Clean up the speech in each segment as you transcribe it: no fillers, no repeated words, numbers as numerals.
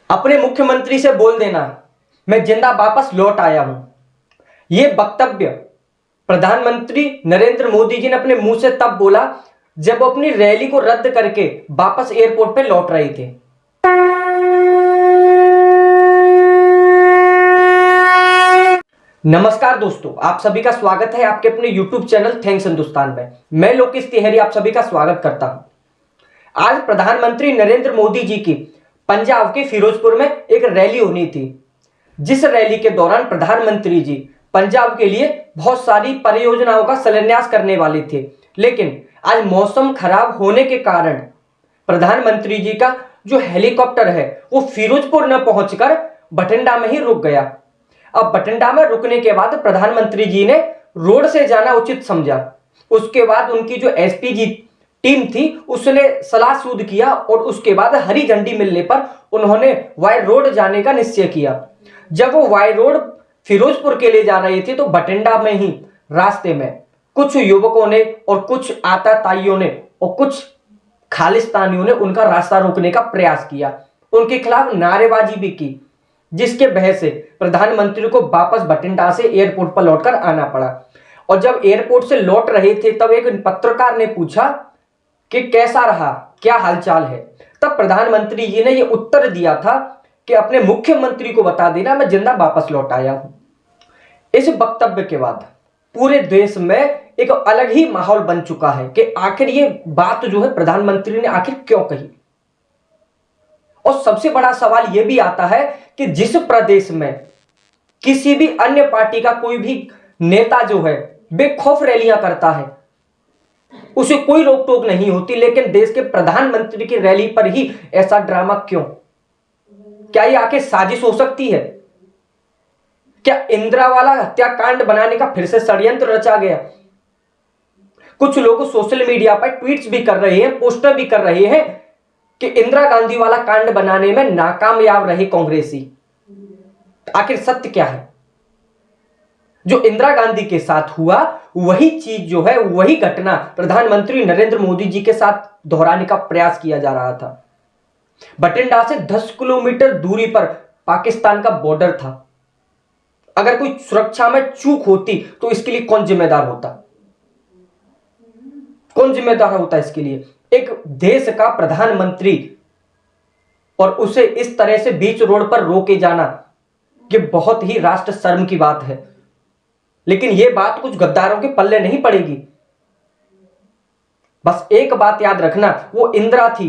अपने मुख्यमंत्री से बोल देना मैं जिंदा वापस लौट आया हूं। यह वक्तव्य प्रधानमंत्री नरेंद्र मोदी जी ने अपने मुंह से तब बोला जब वो अपनी रैली को रद्द करके वापस एयरपोर्ट पे लौट रहे थे। नमस्कार दोस्तों, आप सभी का स्वागत है आपके अपने YouTube चैनल थैंक्स हिंदुस्तान में। मैं लोकेश तिवारी आप सभी का स्वागत करता हूं। आज प्रधानमंत्री नरेंद्र मोदी जी की पंजाब के फिरोजपुर में एक रैली होनी थी, जिस रैली के दौरान प्रधानमंत्री जी पंजाब के लिए बहुत सारी परियोजनाओं का शिलान्यास करने वाले थे। लेकिन आज मौसम खराब होने के कारण प्रधानमंत्री जी का जो हेलीकॉप्टर है वो फिरोजपुर न पहुंचकर बठिंडा में ही रुक गया। अब बठिंडा में रुकने के बाद प्रधानमंत्री जी ने रोड से जाना उचित समझा। उसके बाद उनकी जो एसपीजी टीम थी उसने सलाह सूद किया और उसके बाद हरी झंडी मिलने पर उन्होंने वाई रोड जाने का निश्चय किया। जब वो वाई रोड फिरोजपुर के लिए जा रहे थे तो बठिंडा में ही रास्ते में कुछ युवकों ने और कुछ आताताइयों ने और कुछ खालिस्तानियों ने उनका रास्ता रोकने का प्रयास किया, उनके खिलाफ नारेबाजी भी की, जिसके वजह से प्रधानमंत्री को वापस बठिंडा से एयरपोर्ट पर लौटकर आना पड़ा। और जब एयरपोर्ट से लौट रहे थे तब एक पत्रकार ने पूछा कि कैसा रहा, क्या हालचाल है। तब प्रधानमंत्री जी ने यह उत्तर दिया था कि अपने मुख्यमंत्री को बता देना मैं जिंदा वापस लौट आया हूं। इस वक्तव्य के बाद पूरे देश में एक अलग ही माहौल बन चुका है कि आखिर ये बात जो है प्रधानमंत्री ने आखिर क्यों कही। और सबसे बड़ा सवाल यह भी आता है कि जिस प्रदेश में किसी भी अन्य पार्टी का कोई भी नेता जो है बेखौफ रैलियां करता है, उसे कोई रोक टोक नहीं होती, लेकिन देश के प्रधानमंत्री की रैली पर ही ऐसा ड्रामा क्यों? क्या यह आखिर साजिश हो सकती है? क्या इंदिरा वाला हत्याकांड बनाने का फिर से षड्यंत्र रचा गया? कुछ लोग सोशल मीडिया पर ट्वीट्स भी कर रहे हैं, पोस्टर भी कर रहे हैं कि इंदिरा गांधी वाला कांड बनाने में नाकामयाब रहे कांग्रेसी। आखिर सत्य क्या है? जो इंदिरा गांधी के साथ हुआ वही चीज जो है, वही घटना प्रधानमंत्री नरेंद्र मोदी जी के साथ दोहराने का प्रयास किया जा रहा था। बठिंडा से 10 किलोमीटर दूरी पर पाकिस्तान का बॉर्डर था। अगर कोई सुरक्षा में चूक होती तो इसके लिए कौन जिम्मेदार होता? कौन जिम्मेदार होता इसके लिए? एक देश का प्रधानमंत्री और उसे इस तरह से बीच रोड पर रोके जाना, यह बहुत ही राष्ट्र शर्म की बात है। लेकिन यह बात कुछ गद्दारों के पल्ले नहीं पड़ेगी। बस एक बात याद रखना, वो इंदिरा थी,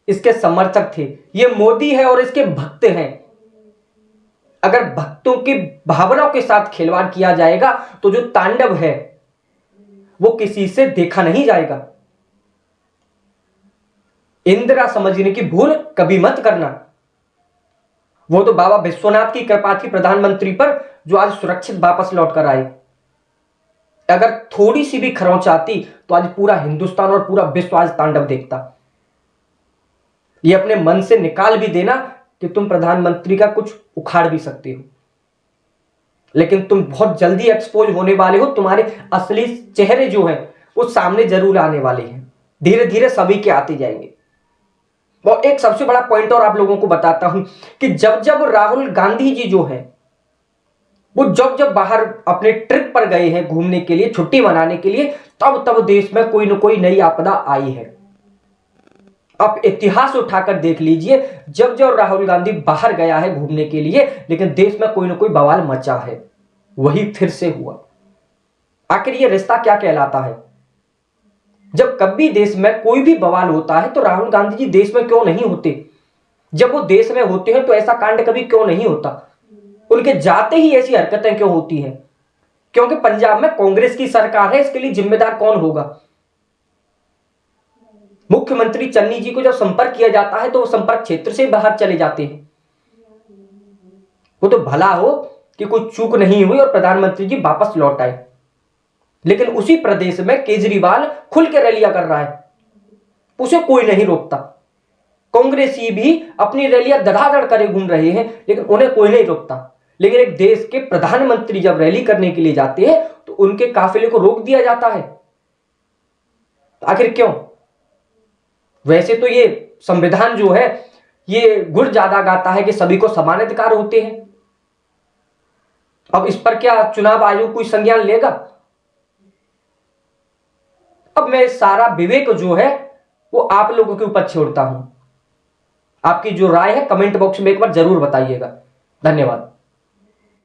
इसके समर्थक थे। ये मोदी है और इसके भक्त हैं। अगर भक्तों की भावनाओं के साथ खिलवाड़ किया जाएगा तो जो तांडव है वो किसी से देखा नहीं जाएगा। इंदिरा समझने की भूल कभी मत करना। वो तो बाबा विश्वनाथ की कृपा थी प्रधानमंत्री पर, जो आज सुरक्षित वापस लौट कर आए। अगर थोड़ी सी भी खरोंच आती तो आज पूरा हिंदुस्तान और पूरा विश्व आज तांडव देखता। ये अपने मन से निकाल भी देना कि तुम प्रधानमंत्री का कुछ उखाड़ भी सकते हो, लेकिन तुम बहुत जल्दी एक्सपोज होने वाले हो। तुम्हारे असली चेहरे जो हैं वो सामने जरूर आने वाले हैं, धीरे धीरे सभी के आते जाएंगे। और एक सबसे बड़ा पॉइंट और आप लोगों को बताता हूं कि जब जब राहुल गांधी जी जो है वो जब जब बाहर अपने ट्रिप पर गए हैं घूमने के लिए, छुट्टी मनाने के लिए, तब तब देश में कोई ना कोई नई आपदा आई है। आप इतिहास उठाकर देख लीजिए, जब जब राहुल गांधी बाहर गया है घूमने के लिए, लेकिन देश में कोई ना कोई बवाल मचा है। वही फिर से हुआ। आखिर ये रिश्ता क्या कहलाता है? जब कभी देश में कोई भी बवाल होता है तो राहुल गांधी जी देश में क्यों नहीं होते? जब वो देश में होते हैं तो ऐसा कांड कभी क्यों नहीं होता? उनके जाते ही ऐसी हरकतें क्यों होती हैं? क्योंकि पंजाब में कांग्रेस की सरकार है। इसके लिए जिम्मेदार कौन होगा? मुख्यमंत्री चन्नी जी को जब संपर्क किया जाता है तो वो संपर्क क्षेत्र से बाहर चले जाते हैं। वो तो भला हो कि कोई चूक नहीं हुई और प्रधानमंत्री जी वापस लौट आए, लेकिन उसी प्रदेश में केजरीवाल खुल के रैलियां कर रहा है, उसे कोई नहीं रोकता। कांग्रेसी भी अपनी रैलियां धड़ाधड़ करे घूम रहे हैं, लेकिन उन्हें कोई नहीं रोकता। लेकिन एक देश के प्रधानमंत्री जब रैली करने के लिए जाते हैं तो उनके काफिले को रोक दिया जाता है। आखिर क्यों? वैसे तो ये संविधान जो है ये गुण ज्यादा गाता है कि सभी को समान अधिकार होते हैं। अब इस पर क्या चुनाव आयोग कोई संज्ञान लेगा? अब मैं सारा विवेक जो है वो आप लोगों के ऊपर छोड़ता हूं। आपकी जो राय है कमेंट बॉक्स में एक बार जरूर बताइएगा। धन्यवाद।